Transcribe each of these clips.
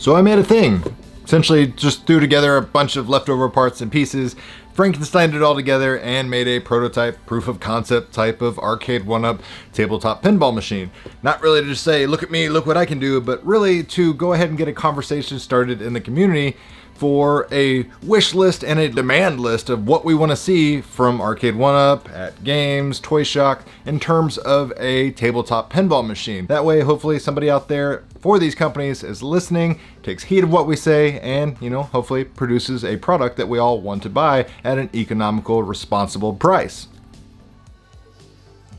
So I made a thing. Essentially just threw together a bunch of leftover parts and pieces, Frankensteined it all together, and made a prototype, proof of concept type of Arcade1Up tabletop pinball machine. Not really to just say, look at me, look what I can do, but really to go ahead and get a conversation started in the community for a wish list and a demand list of what we want to see from Arcade1Up, at Games, Toy Shock, in terms of a tabletop pinball machine. That way, hopefully somebody out there for these companies is listening, takes heed of what we say, and, hopefully produces a product that we all want to buy at an economical, responsible price.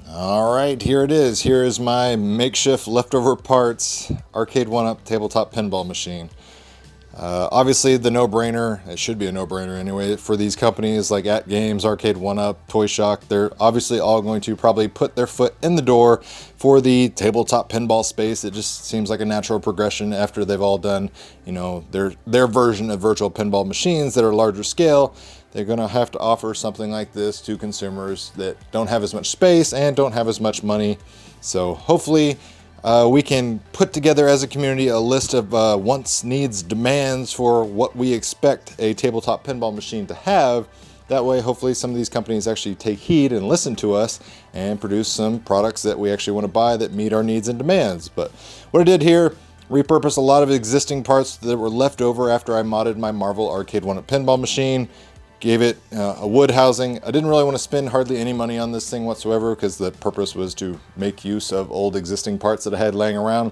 All right, here it is. Here is my makeshift leftover parts Arcade1Up tabletop pinball machine. Obviously the no-brainer, it should be a no-brainer anyway, for these companies like At Games, Arcade1Up, Toy Shock, they're obviously all going to probably put their foot in the door for the tabletop pinball space. It just seems like a natural progression after they've all done, their version of virtual pinball machines that are larger scale. They're going to have to offer something like this to consumers that don't have as much space and don't have as much money. So hopefully we can put together as a community a list of wants, needs, demands for what we expect a tabletop pinball machine to have. That way, hopefully some of these companies actually take heed and listen to us and produce some products that we actually want to buy that meet our needs and demands. But what I did here, repurposed a lot of existing parts that were left over after I modded my Marvel Arcade1Up pinball machine. Gave it a wood housing. I didn't really want to spend hardly any money on this thing whatsoever because the purpose was to make use of old existing parts that I had laying around.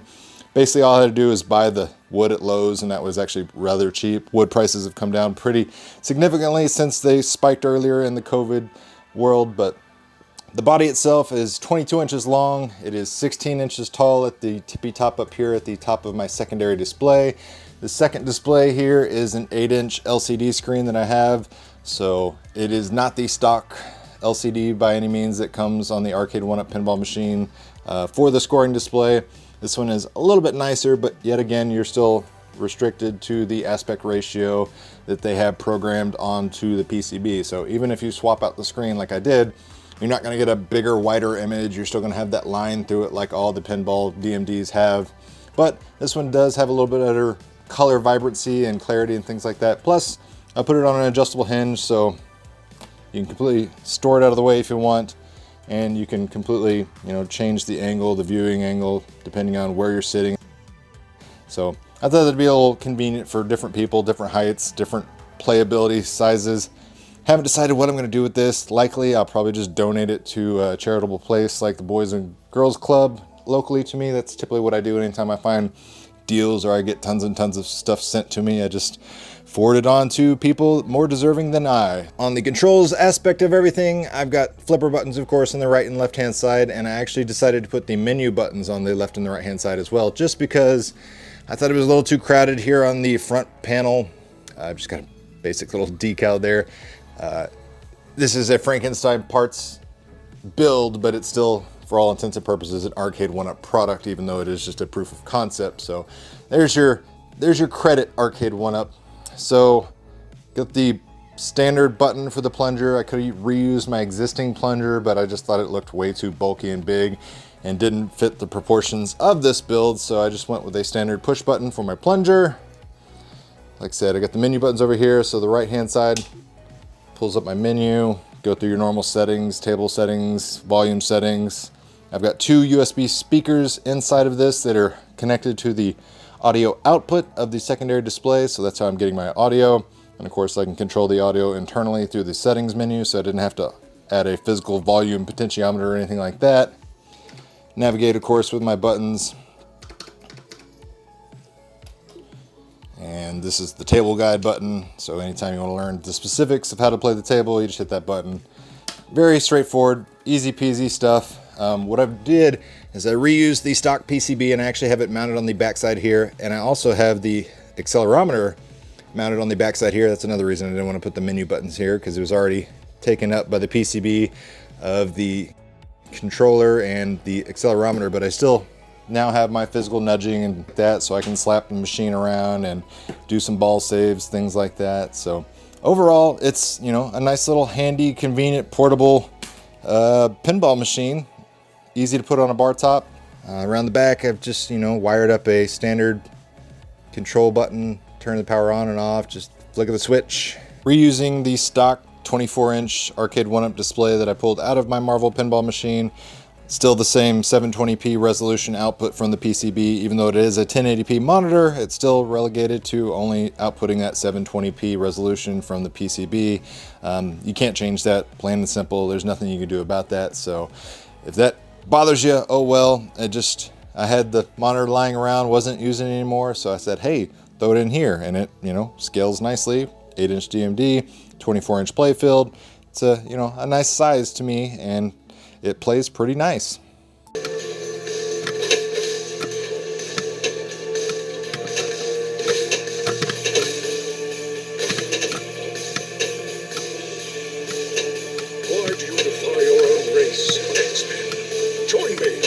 Basically all I had to do is buy the wood at Lowe's, and that was actually rather cheap. Wood prices have come down pretty significantly since they spiked earlier in the COVID world, but the body itself is 22 inches long. It is 16 inches tall at the tippy top up here at the top of my secondary display. The second display here is an 8-inch LCD screen that I have. So it is not the stock LCD by any means that comes on the Arcade1Up pinball machine for the scoring display. This one is a little bit nicer, but yet again, you're still restricted to the aspect ratio that they have programmed onto the PCB. So even if you swap out the screen like I did, you're not going to get a bigger, wider image. You're still going to have that line through it like all the pinball DMDs have. But this one does have a little bit better color vibrancy and clarity and things like that. Plus, I put it on an adjustable hinge, so you can completely store it out of the way if you want, and you can completely, change the angle, the viewing angle, depending on where you're sitting. So I thought it'd be a little convenient for different people, different heights, different playability sizes. Haven't decided what I'm going to do with this. Likely, I'll probably just donate it to a charitable place like the Boys and Girls Club locally to me. That's typically what I do anytime I find deals or I get tons and tons of stuff sent to me. I just forward it on to people more deserving than I. On the controls aspect of everything, I've got flipper buttons, of course, on the right and left hand side, and I actually decided to put the menu buttons on the left and the right hand side as well, just because I thought it was a little too crowded here on the front panel. I've just got a basic little decal there. This is a Frankenstein parts build, but it's still, for all intents and purposes, an Arcade1Up product, even though it is just a proof of concept. So there's your credit, Arcade1Up. So got the standard button for the plunger. I could have reused my existing plunger, but I just thought it looked way too bulky and big and didn't fit the proportions of this build. So I just went with a standard push button for my plunger. Like I said, I got the menu buttons over here. So the right hand side pulls up my menu, go through your normal settings, table settings, volume settings. I've got two USB speakers inside of this that are connected to the audio output of the secondary display, so that's how I'm getting my audio. And of course I can control the audio internally through the settings menu, so I didn't have to add a physical volume potentiometer or anything like that. Navigate, of course, with my buttons. And this is the table guide button, so anytime you want to learn the specifics of how to play the table, you just hit that button. Very straightforward, easy peasy stuff. What I did is I reused the stock PCB and I actually have it mounted on the backside here, and I also have the accelerometer mounted on the backside here. That's another reason I didn't want to put the menu buttons here, because it was already taken up by the PCB of the controller and the accelerometer, but I still now have my physical nudging and that, so I can slap the machine around and do some ball saves, things like that. So overall, it's, a nice little handy, convenient, portable pinball machine. Easy to put on a bar top. Around the back, I've just, wired up a standard control button, turn the power on and off, just flick of the switch. Reusing the stock 24-inch Arcade1Up display that I pulled out of my Marvel pinball machine. Still the same 720p resolution output from the PCB. Even though it is a 1080p monitor, it's still relegated to only outputting that 720p resolution from the PCB. You can't change that, plain and simple. There's nothing you can do about that. So if that bothers you, oh well. I had the monitor lying around, wasn't using it anymore, so I said, hey, throw it in here, and it, scales nicely. 8-inch DMD, 24-inch playfield. It's a nice size to me, and it plays pretty nice. Why do you defy your own race, X-Men? Join me.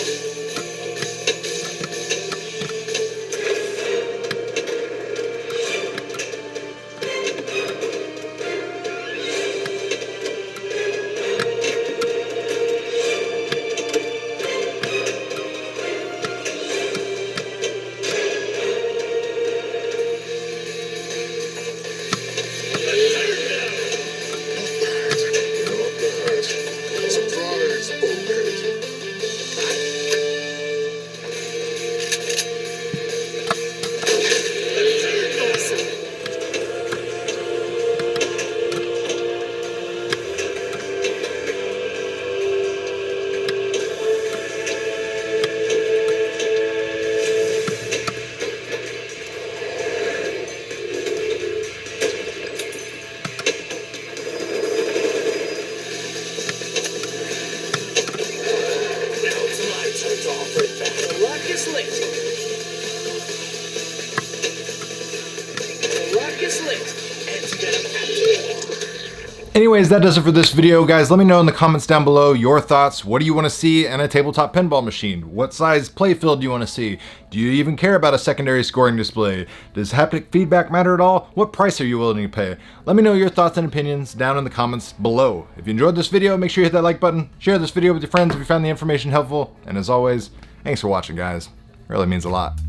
Anyways, that does it for this video, guys. Let me know in the comments down below your thoughts. What do you want to see in a tabletop pinball machine? What size playfield do you want to see? Do you even care about a secondary scoring display? Does haptic feedback matter at all? What price are you willing to pay? Let me know your thoughts and opinions down in the comments below. If you enjoyed this video, make sure you hit that like button. Share this video with your friends if you found the information helpful. And as always, thanks for watching, guys. It really means a lot.